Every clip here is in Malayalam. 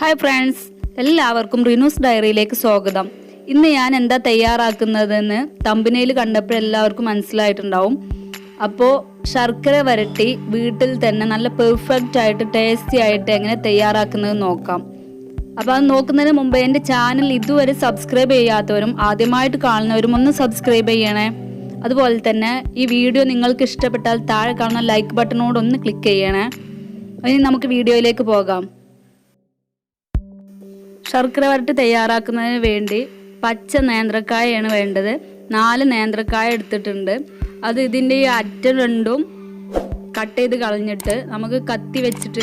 ഹായ് ഫ്രണ്ട്സ്, എല്ലാവർക്കും റിനൂസ് ഡയറിയിലേക്ക് സ്വാഗതം. ഇന്ന് ഞാൻ എന്താ തയ്യാറാക്കുന്നതെന്ന് തമ്പനയിൽ കണ്ടപ്പോൾ എല്ലാവർക്കും മനസ്സിലായിട്ടുണ്ടാവും. അപ്പോൾ ശർക്കര വരട്ടി വീട്ടിൽ തന്നെ നല്ല പെർഫെക്റ്റ് ആയിട്ട് ടേസ്റ്റി ആയിട്ട് എങ്ങനെ തയ്യാറാക്കുന്നത് നോക്കാം. അപ്പോൾ അത് നോക്കുന്നതിന് മുമ്പ് എൻ്റെ ചാനൽ ഇതുവരെ സബ്സ്ക്രൈബ് ചെയ്യാത്തവരും ആദ്യമായിട്ട് കാണുന്നവരും ഒന്ന് സബ്സ്ക്രൈബ് ചെയ്യണേ. അതുപോലെ തന്നെ ഈ വീഡിയോ നിങ്ങൾക്ക് ഇഷ്ടപ്പെട്ടാൽ താഴെ കാണുന്ന ലൈക്ക് ബട്ടണോട് ഒന്ന് ക്ലിക്ക് ചെയ്യണേ. ഇനി നമുക്ക് വീഡിയോയിലേക്ക് പോകാം. ശർക്കര വരട്ടി തയ്യാറാക്കുന്നതിന് വേണ്ടി പച്ച നേന്ത്രക്കായാണ് വേണ്ടത്. 4 നേന്ത്രക്കായ എടുത്തിട്ടുണ്ട്. അത് ഇതിൻ്റെ ഈ അറ്റം രണ്ടും കട്ട് ചെയ്ത് കളഞ്ഞിട്ട് നമുക്ക് കത്തി വെച്ചിട്ട്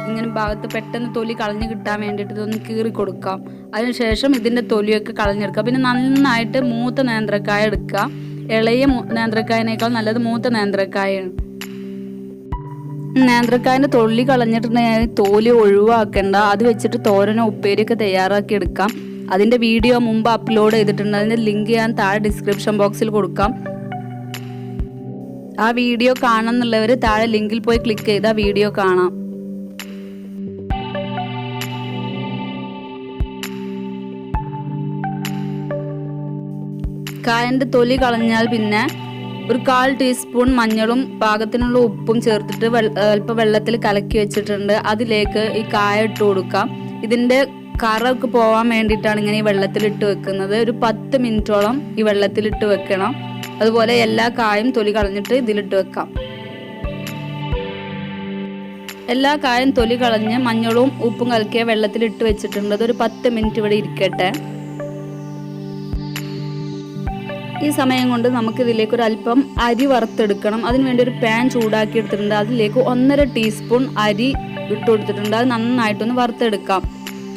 ഇങ്ങനെ ഭാഗത്ത് പെട്ടെന്ന് തൊലി കളഞ്ഞ് കിട്ടാൻ വേണ്ടിയിട്ട് ഇതൊന്ന് കീറി കൊടുക്കാം. അതിനുശേഷം ഇതിൻ്റെ തൊലിയൊക്കെ കളഞ്ഞെടുക്കുക. പിന്നെ നന്നായിട്ട് മൂത്ത നേന്ത്രക്കായ എടുക്കുക. ഇളയ നേന്ത്രക്കായനേക്കാൾ നല്ലത് മൂത്ത നേന്ത്രക്കായാണ്. നേന്ത്രക്കായൻ്റെ തൊലി കളഞ്ഞിട്ടുണ്ടെങ്കിൽ തോലി ഒഴിവാക്കേണ്ട. അത് വെച്ചിട്ട് തോരനോ ഉപ്പേരിയൊക്കെ തയ്യാറാക്കി എടുക്കാം. അതിൻ്റെ വീഡിയോ മുമ്പ് അപ്ലോഡ് ചെയ്തിട്ടുണ്ട്. അതിൻ്റെ ലിങ്ക് ഞാൻ താഴെ ഡിസ്ക്രിപ്ഷൻ ബോക്സിൽ കൊടുക്കാം. ആ വീഡിയോ കാണണമെന്നുള്ളവർ താഴെ ലിങ്കിൽ പോയി ക്ലിക്ക് ചെയ്ത് ആ വീഡിയോ കാണാം. കായൻ്റെ തൊലി കളഞ്ഞാൽ പിന്നെ ഒരു 1/4 ടീസ്പൂൺ മഞ്ഞളും പാകത്തിനുള്ള ഉപ്പും ചേർത്തിട്ട് അല്പം വെള്ളത്തിൽ കലക്കി വെച്ചിട്ടുണ്ട്. അതിലേക്ക് ഈ കായ ഇട്ട് കൊടുക്കാം. ഇതിൻ്റെ കറൊക്കെ പോവാൻ വേണ്ടിയിട്ടാണ് ഇങ്ങനെ ഈ വെള്ളത്തിലിട്ട് വെക്കുന്നത്. ഒരു 10 മിനിറ്റോളം ഈ വെള്ളത്തിലിട്ട് വെക്കണം. അതുപോലെ എല്ലാ കായും തൊലി കളഞ്ഞിട്ട് ഇതിലിട്ട് വെക്കാം. എല്ലാ കായും തൊലി കളഞ്ഞ് മഞ്ഞളും ഉപ്പും കലക്കിയ വെള്ളത്തിലിട്ട് വെച്ചിട്ടുണ്ട്. അതൊരു 10 മിനിറ്റ് ഇവിടെ ഇരിക്കട്ടെ. ഈ സമയം കൊണ്ട് നമുക്ക് ഇതിലേക്ക് ഒരു അല്പം അരി വറുത്തെടുക്കണം. അതിനുവേണ്ടി ഒരു പാൻ ചൂടാക്കി എടുത്തിട്ടുണ്ട്. അതിലേക്ക് 1.5 ടീസ്പൂൺ അരി ഇട്ട് കൊടുത്തിട്ടുണ്ട്. അത് നന്നായിട്ടൊന്ന് വറുത്തെടുക്കാം.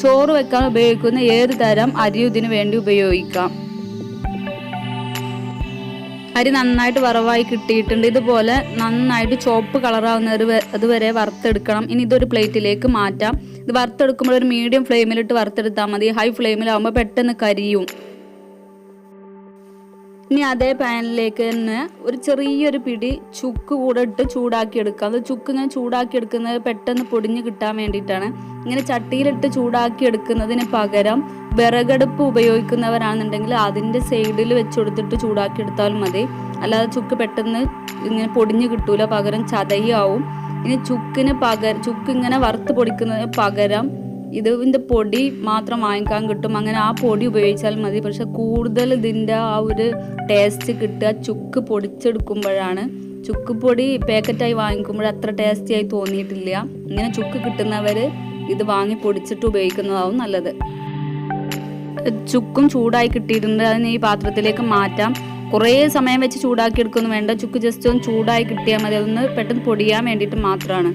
ചോറ് വെക്കാൻ ഉപയോഗിക്കുന്ന ഏത് തരം അരിയും ഇതിനു വേണ്ടി ഉപയോഗിക്കാം. അരി നന്നായിട്ട് വറവായി കിട്ടിയിട്ടുണ്ട്. ഇതുപോലെ നന്നായിട്ട് ചുവപ്പ് കളറാവുന്ന അതുവരെ വറുത്തെടുക്കണം. ഇനി ഇതൊരു പ്ലേറ്റിലേക്ക് മാറ്റാം. ഇത് വറുത്തെടുക്കുമ്പോൾ ഒരു മീഡിയം ഫ്ലെയിമിലിട്ട് വറുത്തെടുത്താൽ മതി. ഹൈ ഫ്ലെയിമിലാവുമ്പോൾ പെട്ടെന്ന് കരിയും. ഇനി അതേ പാനിലേക്ക് തന്നെ ഒരു ചെറിയൊരു പിടി ചുക്ക് കൂടെ ഇട്ട് ചൂടാക്കി എടുക്കാം. അത് ചുക്ക് ഇങ്ങനെ ചൂടാക്കി എടുക്കുന്നത് പെട്ടെന്ന് പൊടിഞ്ഞ് കിട്ടാൻ വേണ്ടിയിട്ടാണ്. ഇങ്ങനെ ചട്ടിയിലിട്ട് ചൂടാക്കി എടുക്കുന്നതിന് പകരം വിറകടുപ്പ് ഉപയോഗിക്കുന്നവരാണെന്നുണ്ടെങ്കിൽ അതിൻ്റെ സൈഡിൽ വെച്ച് കൊടുത്തിട്ട് ചൂടാക്കി എടുത്താലും മതി. അല്ലാതെ ചുക്ക് പെട്ടെന്ന് ഇങ്ങനെ പൊടിഞ്ഞ് കിട്ടൂല, പകരം ചതയാവും. ഇനി ചുക്ക് ഇങ്ങനെ വറുത്ത് പൊടിക്കുന്നതിന് പകരം ഇതിൻ്റെ പൊടി മാത്രം വാങ്ങിക്കാൻ കിട്ടും. അങ്ങനെ ആ പൊടി ഉപയോഗിച്ചാൽ മതി. പക്ഷെ കൂടുതൽ ഇതിൻ്റെ ആ ഒരു ടേസ്റ്റ് കിട്ടുക ചുക്ക് പൊടിച്ചെടുക്കുമ്പോഴാണ്. ചുക്ക് പൊടി പാക്കറ്റായി വാങ്ങിക്കുമ്പോൾ അത്ര ടേസ്റ്റി ആയി തോന്നിയിട്ടില്ല. ഇങ്ങനെ ചുക്ക് കിട്ടുന്നവർ ഇത് വാങ്ങി പൊടിച്ചിട്ട് ഉപയോഗിക്കുന്നതാവും നല്ലത്. ചുക്കും ചൂടായി കിട്ടിയിട്ടുണ്ട്. അതിന് ഈ പാത്രത്തിലേക്ക് മാറ്റാം. കുറേ സമയം വെച്ച് ചൂടാക്കി എടുക്കൊന്നും വേണ്ട. ചുക്ക് ജസ്റ്റ് ഒന്ന് ചൂടായി കിട്ടിയാൽ മതി. അതൊന്ന് പെട്ടെന്ന് പൊടിയാൻ വേണ്ടിയിട്ട് മാത്രമാണ്.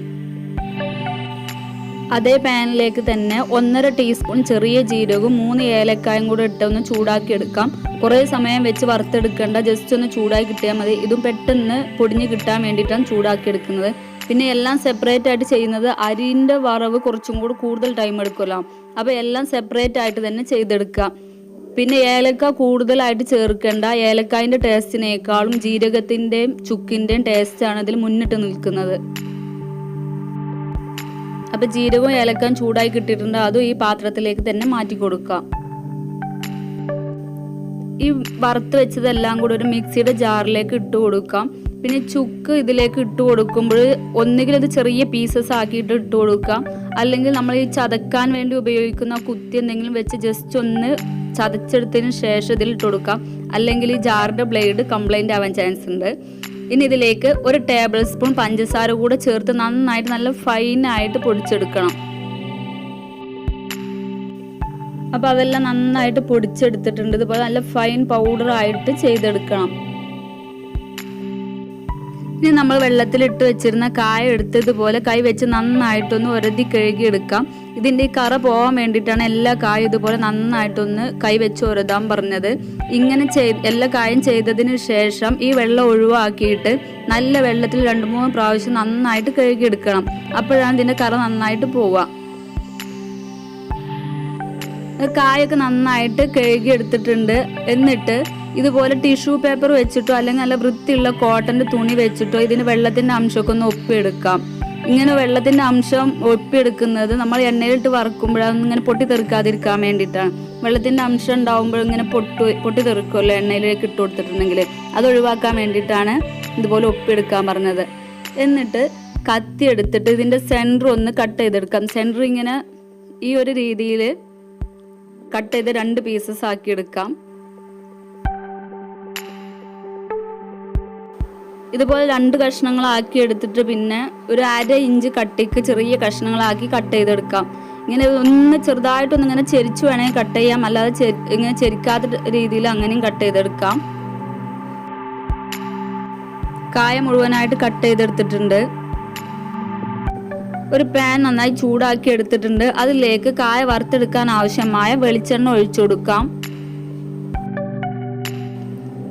അതേ പാനിലേക്ക് തന്നെ 1.5 ടീസ്പൂൺ ചെറിയ ജീരകവും 3 ഏലക്കായും കൂടെ ഇട്ടൊന്ന് ചൂടാക്കി എടുക്കാം. കുറേ സമയം വെച്ച് വറുത്തെടുക്കേണ്ട, ജസ്റ്റ് ഒന്ന് ചൂടാക്കി കിട്ടിയാൽ മതി. ഇതും പെട്ടെന്ന് പൊടിഞ്ഞ് കിട്ടാൻ വേണ്ടിയിട്ടാണ് ചൂടാക്കി എടുക്കുന്നത്. പിന്നെ എല്ലാം സെപ്പറേറ്റ് ആയിട്ട് ചെയ്യുന്നത് അരിൻ്റെ വറവ് കുറച്ചും കൂടി കൂടുതൽ ടൈം എടുക്കുമല്ലോ. അപ്പോൾ എല്ലാം സെപ്പറേറ്റ് ആയിട്ട് തന്നെ ചെയ്തെടുക്കുക. പിന്നെ ഏലക്ക കൂടുതലായിട്ട് ചേർക്കേണ്ട. ഏലക്കായൻ്റെ ടേസ്റ്റിനേക്കാളും ജീരകത്തിൻ്റെയും ചുക്കിൻ്റെയും ടേസ്റ്റാണ് ഇതിൽ മുന്നിട്ട് നിൽക്കുന്നത്. അപ്പോൾ ജീരകവും ഏലക്കയും ചൂടായി കിട്ടിയിട്ടുണ്ട്. അതും ഈ പാത്രത്തിലേക്ക് തന്നെ മാറ്റി കൊടുക്കാം. ഈ വറുത്ത് വെച്ചതെല്ലാം കൂടി ഒരു മിക്സിയുടെ ജാറിലേക്ക് ഇട്ട് കൊടുക്കാം. പിന്നെ ചുക്ക് ഇതിലേക്ക് ഇട്ട് കൊടുക്കുമ്പോൾ ഒന്നുകിൽ അത് ചെറിയ പീസസ് ആക്കിയിട്ട് ഇട്ട് കൊടുക്കാം. അല്ലെങ്കിൽ നമ്മൾ ഈ ചതക്കാൻ വേണ്ടി ഉപയോഗിക്കുന്ന കുത്തി എന്തെങ്കിലും വെച്ച് ജസ്റ്റ് ഒന്ന് ചതച്ചെടുത്തതിന് ശേഷം ഇതിൽ ഇട്ട് കൊടുക്കാം. അല്ലെങ്കിൽ ഈ ജാറിൻ്റെ ബ്ലേഡ് കംപ്ലൈൻ്റ് ആവാൻ ചാൻസ് ഉണ്ട്. ഇനി ഇതിലേക്ക് 1 ടേബിൾ സ്പൂൺ പഞ്ചസാര കൂടെ ചേർത്ത് നന്നായിട്ട് നല്ല ഫൈനായിട്ട് പൊടിച്ചെടുക്കണം. അപ്പോൾ അതെല്ലാം നന്നായിട്ട് പൊടിച്ചെടുത്തിട്ടുണ്ട്. ഇതുപോലെ നല്ല ഫൈൻ പൗഡറായിട്ട് ചെയ്തെടുക്കണം. ഇനി നമ്മൾ വെള്ളത്തിലിട്ട് വെച്ചിരുന്ന കായ എടുത്ത് ഇതുപോലെ കൈ വെച്ച് നന്നായിട്ടൊന്ന് ഉരതി കഴുകി എടുക്കാം. ഇതിൻ്റെ ഈ കറ പോകാൻ വേണ്ടിയിട്ടാണ് എല്ലാ കായും ഇതുപോലെ നന്നായിട്ടൊന്ന് കൈ വെച്ച് ഉരതാൻ പറഞ്ഞത്. ഇങ്ങനെ എല്ലാ കായും ചെയ്തതിന് ശേഷം ഈ വെള്ളം ഒഴിവാക്കിയിട്ട് നല്ല വെള്ളത്തിൽ 2-3 പ്രാവശ്യം നന്നായിട്ട് കഴുകിയെടുക്കണം. അപ്പോഴാണ് ഇതിൻ്റെ കറ നന്നായിട്ട് പോവുക. കായൊക്കെ നന്നായിട്ട് കഴുകി എടുത്തിട്ടുണ്ട്. എന്നിട്ട് ഇതുപോലെ ടിഷ്യൂ പേപ്പർ വെച്ചിട്ടോ അല്ലെങ്കിൽ നല്ല വൃത്തിയുള്ള കോട്ടൻ്റെ തുണി വെച്ചിട്ടോ ഇതിന് വെള്ളത്തിൻ്റെ അംശമൊക്കെ ഒന്ന് ഒപ്പിയെടുക്കാം. ഇങ്ങനെ വെള്ളത്തിൻ്റെ അംശം ഒപ്പിയെടുക്കുന്നത് നമ്മൾ എണ്ണയിലിട്ട് വറുക്കുമ്പോഴതൊന്നും ഇങ്ങനെ പൊട്ടിത്തെറിക്കാതിരിക്കാൻ വേണ്ടിയിട്ടാണ്. വെള്ളത്തിൻ്റെ അംശം ഉണ്ടാകുമ്പോൾ ഇങ്ങനെ പൊട്ടിത്തെറിക്കുമല്ലോ എണ്ണയിലേക്ക് ഇട്ട് കൊടുത്തിട്ടുണ്ടെങ്കിൽ, അത് ഒഴിവാക്കാൻ വേണ്ടിയിട്ടാണ് ഇതുപോലെ ഒപ്പിയെടുക്കാൻ പറഞ്ഞത്. എന്നിട്ട് കത്തി എടുത്തിട്ട് ഇതിൻ്റെ സെൻറ്റർ ഒന്ന് കട്ട് ചെയ്തെടുക്കാം. സെൻറ്റർ ഇങ്ങനെ ഈ ഒരു രീതിയിൽ കട്ട് ചെയ്ത് 2 പീസസ് ആക്കി എടുക്കാം. ഇതുപോലെ 2 കഷ്ണങ്ങളാക്കി എടുത്തിട്ട് പിന്നെ ഒരു 1/2 ഇഞ്ച് കട്ടിക്ക് ചെറിയ കഷ്ണങ്ങളാക്കി കട്ട് ചെയ്തെടുക്കാം. ഇങ്ങനെ ഒന്ന് ചെറുതായിട്ടൊന്ന് ഇങ്ങനെ ചെരിച്ച് വേണമെങ്കിൽ കട്ട് ചെയ്യാം, അല്ലാതെ ഇങ്ങനെ ചെരിക്കാത്ത രീതിയിൽ അങ്ങനെയും കട്ട് ചെയ്തെടുക്കാം. കായ മുഴുവനായിട്ട് കട്ട് ചെയ്തെടുത്തിട്ടുണ്ട്. ഒരു പാൻ നന്നായി ചൂടാക്കി എടുത്തിട്ടുണ്ട്. അതിലേക്ക് കായ വറുത്തെടുക്കാൻ ആവശ്യമായ വെളിച്ചെണ്ണ ഒഴിച്ചു കൊടുക്കാം.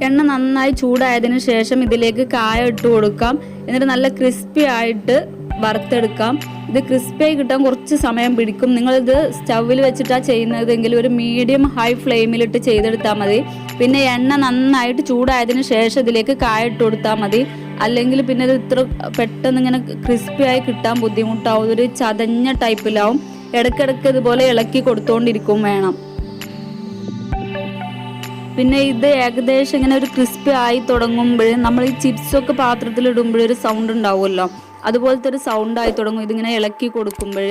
എണ്ണ നന്നായി ചൂടായതിനു ശേഷം ഇതിലേക്ക് കായ ഇട്ട് കൊടുക്കാം. എന്നിട്ട് നല്ല ക്രിസ്പി ആയിട്ട് വറുത്തെടുക്കാം. ഇത് ക്രിസ്പി ആയി കിട്ടാൻ കുറച്ച് സമയം പിടിക്കും. നിങ്ങളിത് സ്റ്റൗവിൽ വെച്ചിട്ടാണ് ചെയ്യുന്നതെങ്കിൽ ഒരു മീഡിയം ഹൈ ഫ്ലെയിമിലിട്ട് ചെയ്തെടുത്താൽ മതി. പിന്നെ എണ്ണ നന്നായിട്ട് ചൂടായതിനു ശേഷം ഇതിലേക്ക് കായ ഇട്ട് കൊടുത്താൽ മതി. അല്ലെങ്കിൽ പിന്നെ ഇത് ഇത്ര പെട്ടെന്ന് ഇങ്ങനെ ക്രിസ്പി ആയി കിട്ടാൻ ബുദ്ധിമുട്ടാവും. ഒരു ചതഞ്ഞ ടൈപ്പിലാവും. ഇടയ്ക്കിടയ്ക്ക് ഇതുപോലെ ഇളക്കി കൊടുത്തോണ്ടിരിക്കും വേണം. പിന്നെ ഇത് ഏകദേശം ഇങ്ങനെ ഒരു ക്രിസ്പി ആയി തുടങ്ങുമ്പോൾ നമ്മൾ ഈ ചിപ്സൊക്കെ പാത്രത്തിലിടുമ്പോഴൊരു സൗണ്ട് ഉണ്ടാവുമല്ലോ, അതുപോലത്തെ ഒരു സൗണ്ട് ആയി തുടങ്ങും ഇതിങ്ങനെ ഇളക്കി കൊടുക്കുമ്പോൾ.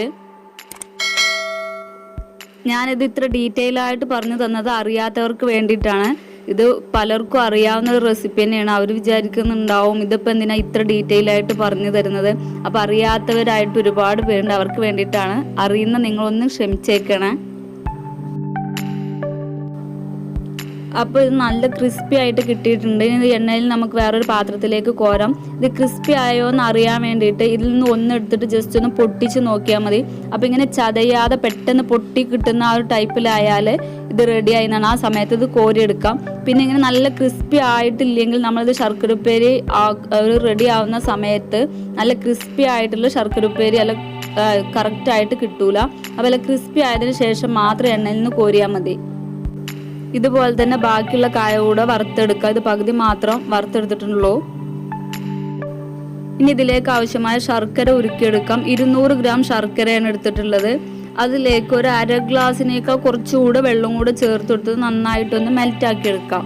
ഞാനിത് ഇത്ര ഡീറ്റെയിൽ ആയിട്ട് പറഞ്ഞു തന്നത് അറിയാത്തവർക്ക് വേണ്ടിയിട്ടാണ്. ഇത് പലർക്കും അറിയാവുന്ന ഒരു റെസിപ്പി തന്നെയാണ്. അവർ വിചാരിക്കുന്നുണ്ടാവും ഇതിപ്പോൾ എന്തിനാ ഇത്ര ഡീറ്റെയിൽ ആയിട്ട് പറഞ്ഞു തരുന്നത്. അപ്പോൾ അറിയാത്തവരായിട്ട് ഒരുപാട് പേരുണ്ട്, അവർക്ക് വേണ്ടിയിട്ടാണ്. അറിയുന്ന നിങ്ങളൊന്ന് ക്ഷമിച്ചേക്കണേ. അപ്പോൾ ഇത് നല്ല ക്രിസ്പി ആയിട്ട് കിട്ടിയിട്ടുണ്ട്. ഇത് എണ്ണയിൽ നമുക്ക് വേറൊരു പാത്രത്തിലേക്ക് കോരാം. ഇത് ക്രിസ്പി ആയോ എന്ന് അറിയാൻ വേണ്ടിയിട്ട് ഇതിൽ നിന്ന് ഒന്നെടുത്തിട്ട് ജസ്റ്റ് ഒന്ന് പൊട്ടിച്ച് നോക്കിയാൽ മതി. അപ്പോൾ ഇങ്ങനെ ചതയാതെ പെട്ടെന്ന് പൊട്ടി കിട്ടുന്ന ആ ഒരു ടൈപ്പിലായാൽ ഇത് റെഡി ആയി എന്നാണ്. ആ സമയത്ത് ഇത് കോരിയെടുക്കാം. പിന്നെ ഇങ്ങനെ നല്ല ക്രിസ്പി ആയിട്ടില്ലെങ്കിൽ നമ്മളിത് ശർക്കര ഉപ്പേരി റെഡി ആവുന്ന സമയത്ത് നല്ല ക്രിസ്പി ആയിട്ടുള്ള ശർക്കര ഉപ്പേരി അല്ല കറക്റ്റായിട്ട് കിട്ടൂല. അപ്പോൾ ക്രിസ്പി ആയതിനു ശേഷം മാത്രം എണ്ണയിൽ നിന്ന് കോരിയാൽ മതി. ഇതുപോലെ തന്നെ ബാക്കിയുള്ള കായ കൂടെ വറുത്തെടുക്കുക. ഇത് പകുതി മാത്രം വറുത്തെടുത്തിട്ടുള്ളൂ. ഇനി ഇതിലേക്ക് ആവശ്യമായ ശർക്കര ഉരുക്കിയെടുക്കാം. 200 ഗ്രാം ശർക്കരയാണ് എടുത്തിട്ടുള്ളത്. അതിലേക്ക് ഒരു 1/2 ഗ്ലാസ്സിനേക്കാൾ കുറച്ചുകൂടെ വെള്ളം കൂടെ ചേർത്തെടുത്ത് നന്നായിട്ടൊന്ന് മെൽറ്റാക്കി എടുക്കാം.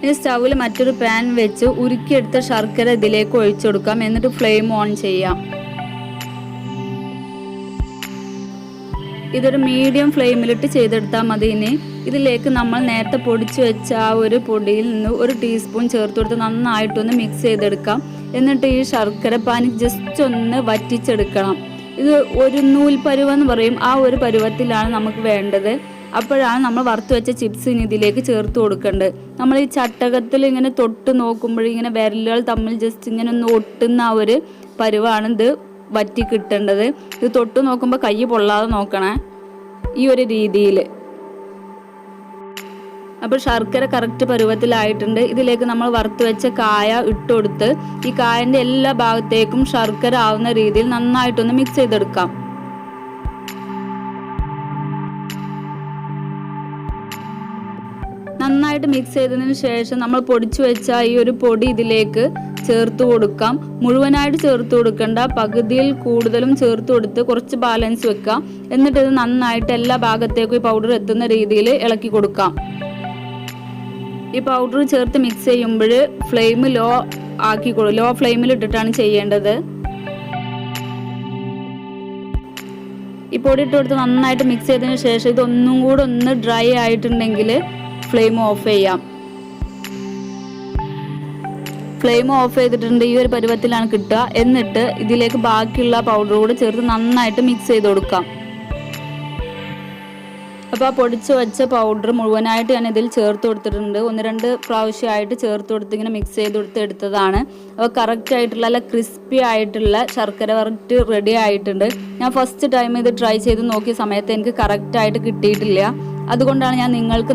ഇനി സ്റ്റൗവിൽ മറ്റൊരു പാൻ വെച്ച് ഉരുക്കിയെടുത്ത ശർക്കര ഇതിലേക്ക് ഒഴിച്ചു കൊടുക്കാം. എന്നിട്ട് ഫ്ലെയിം ഓൺ ചെയ്യാം. ഇതൊരു മീഡിയം ഫ്ലെയിമിലിട്ട് ചെയ്തെടുത്താൽ മതി. ഇനി ഇതിലേക്ക് നമ്മൾ നേരത്തെ പൊടിച്ചു വെച്ച ആ ഒരു പൊടിയിൽ നിന്ന് 1 ടീസ്പൂൺ ചേർത്ത് കൊടുത്ത് നന്നായിട്ടൊന്ന് മിക്സ് ചെയ്തെടുക്കാം. എന്നിട്ട് ഈ ശർക്കര പാനി ജസ്റ്റ് ഒന്ന് വറ്റിച്ചെടുക്കണം. ഇത് ഒരു നൂൽ പരുവെന്ന് പറയും, ആ ഒരു പരുവത്തിലാണ് നമുക്ക് വേണ്ടത്. അപ്പോഴാണ് നമ്മൾ വറുത്ത് വെച്ച ചിപ്സ് ഇനി ഇതിലേക്ക് ചേർത്ത് കൊടുക്കേണ്ടത്. നമ്മൾ ഈ ചട്ടകത്തിൽ ഇങ്ങനെ തൊട്ട് നോക്കുമ്പോഴിങ്ങനെ വിരലുകൾ തമ്മിൽ ജസ്റ്റ് ഇങ്ങനെ ഒന്ന് ഒട്ടുന്ന ആ ഒരു പരുവാണ് ഇത് വറ്റി കിട്ടേണ്ടത്. ഇത് തൊട്ട് നോക്കുമ്പോൾ കൈ പൊള്ളാതെ നോക്കണേ, ഈ ഒരു രീതിയിൽ. അപ്പോൾ ശർക്കര കറക്റ്റ് പരുവത്തിലായിട്ടുണ്ട്. ഇതിലേക്ക് നമ്മൾ വറുത്ത് വെച്ച കായ ഇട്ടുകൊടുത്ത് ഈ കായൻ്റെ എല്ലാ ഭാഗത്തേക്കും ശർക്കര ആവുന്ന രീതിയിൽ നന്നായിട്ടൊന്ന് മിക്സ് ചെയ്തെടുക്കാം. നന്നായിട്ട് മിക്സ് ചെയ്തതിന് ശേഷം നമ്മൾ പൊടിച്ചു വെച്ച ഈ ഒരു പൊടി ഇതിലേക്ക് ചേർത്ത് കൊടുക്കാം. മുഴുവനായിട്ട് ചേർത്ത് കൊടുക്കേണ്ട, പകുതിയിൽ കൂടുതലും ചേർത്ത് കൊടുത്ത് കുറച്ച് ബാലൻസ് വെക്കാം. എന്നിട്ട് ഇത് നന്നായിട്ട് എല്ലാ ഭാഗത്തേക്കും ഈ പൗഡർ എത്തുന്ന രീതിയിൽ ഇളക്കി കൊടുക്കാം. ഈ പൗഡർ ചേർത്ത് മിക്സ് ചെയ്യുമ്പോൾ ഫ്ലെയിം ലോ ഫ്ലെയിമിൽ ഇട്ടിട്ടാണ് ചെയ്യേണ്ടത്. ഈ പൊടി ഇട്ട് കൊടുത്ത് നന്നായിട്ട് മിക്സ് ചെയ്തതിന് ശേഷം ഇതൊന്നും കൂടെ ഒന്ന് ഡ്രൈ ആയിട്ടുണ്ടെങ്കിൽ ഫ്ലെയിം ഓഫ് ചെയ്യാം. ഫ്ലെയിം ഓഫ് ചെയ്തിട്ടുണ്ട്. ഈ ഒരു പരുവത്തിലാണ് കിട്ടുക. എന്നിട്ട് ഇതിലേക്ക് ബാക്കിയുള്ള പൗഡർ കൂടെ ചേർത്ത് നന്നായിട്ട് മിക്സ് ചെയ്ത് കൊടുക്കാം. അപ്പോൾ ആ പൊടിച്ച് വെച്ച പൗഡർ മുഴുവനായിട്ട് ഞാൻ ഇതിൽ ചേർത്ത് കൊടുത്തിട്ടുണ്ട്. 1-2 പ്രാവശ്യമായിട്ട് ചേർത്ത് കൊടുത്ത് ഇങ്ങനെ മിക്സ് ചെയ്ത് കൊടുത്ത് എടുത്തതാണ്. അപ്പോൾ കറക്റ്റ് ആയിട്ടുള്ള നല്ല ക്രിസ്പി ആയിട്ടുള്ള ശർക്കര വരട്ടി റെഡി ആയിട്ടുണ്ട്. ഞാൻ ഫസ്റ്റ് ടൈം ഇത് ട്രൈ ചെയ്ത് നോക്കിയ സമയത്ത് എനിക്ക് കറക്റ്റായിട്ട് കിട്ടിയിട്ടില്ല. അതുകൊണ്ടാണ് ഞാൻ നിങ്ങൾക്ക്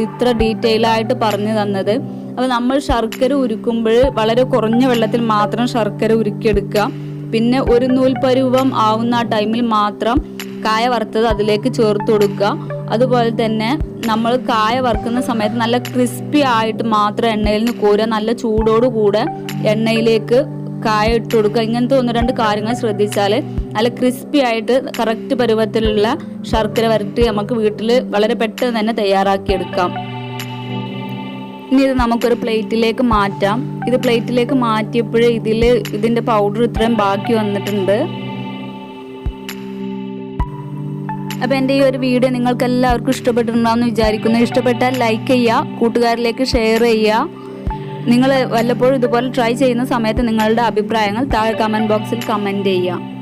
ഇത്ര ഡീറ്റെയിൽ ആയിട്ട് പറഞ്ഞു തന്നത്. അപ്പോൾ നമ്മൾ ശർക്കര ഉരുക്കുമ്പോൾ വളരെ കുറഞ്ഞ വെള്ളത്തിൽ മാത്രം ശർക്കര ഉരുക്കിയെടുക്കുക. പിന്നെ ഒരു നൂൽ പരുവം ആവുന്ന ആ ടൈമിൽ മാത്രം കായ വറുത്തത് അതിലേക്ക് ചേർത്ത് കൊടുക്കുക. അതുപോലെ തന്നെ നമ്മൾ കായ വറുക്കുന്ന സമയത്ത് നല്ല ക്രിസ്പി ആയിട്ട് മാത്രം എണ്ണയിൽ നിന്ന് കോരുക. നല്ല ചൂടോടുകൂടെ എണ്ണയിലേക്ക് കായ ഇട്ട് കൊടുക്കുക. ഇങ്ങനത്തെ 1-2 കാര്യങ്ങൾ ശ്രദ്ധിച്ചാൽ നല്ല ക്രിസ്പി ആയിട്ട് കറക്റ്റ് പരുവത്തിലുള്ള ശർക്കര വരട്ടി നമുക്ക് വീട്ടിൽ വളരെ പെട്ടെന്ന് തന്നെ തയ്യാറാക്കിയെടുക്കാം. ഇനി ഇത് നമുക്കൊരു പ്ലേറ്റിലേക്ക് മാറ്റാം. ഇത് പ്ലേറ്റിലേക്ക് മാറ്റിയപ്പോഴേ ഇതിൻ്റെ പൗഡർ ഇത്രയും ബാക്കി വന്നിട്ടുണ്ട്. അപ്പോൾ എൻ്റെ ഈ ഒരു വീഡിയോ നിങ്ങൾക്ക് എല്ലാവർക്കും ഇഷ്ടപ്പെട്ടിട്ടുണ്ടാവുമെന്ന് വിചാരിക്കുന്നു. ഇഷ്ടപ്പെട്ടാൽ ലൈക്ക് ചെയ്യുക, കൂട്ടുകാരിലേക്ക് ഷെയർ ചെയ്യുക. നിങ്ങൾ വല്ലപ്പോഴും ഇതുപോലെ ട്രൈ ചെയ്യുന്ന സമയത്ത് നിങ്ങളുടെ അഭിപ്രായങ്ങൾ താഴെ കമൻറ്റ് ബോക്സിൽ കമൻറ്റ് ചെയ്യുക.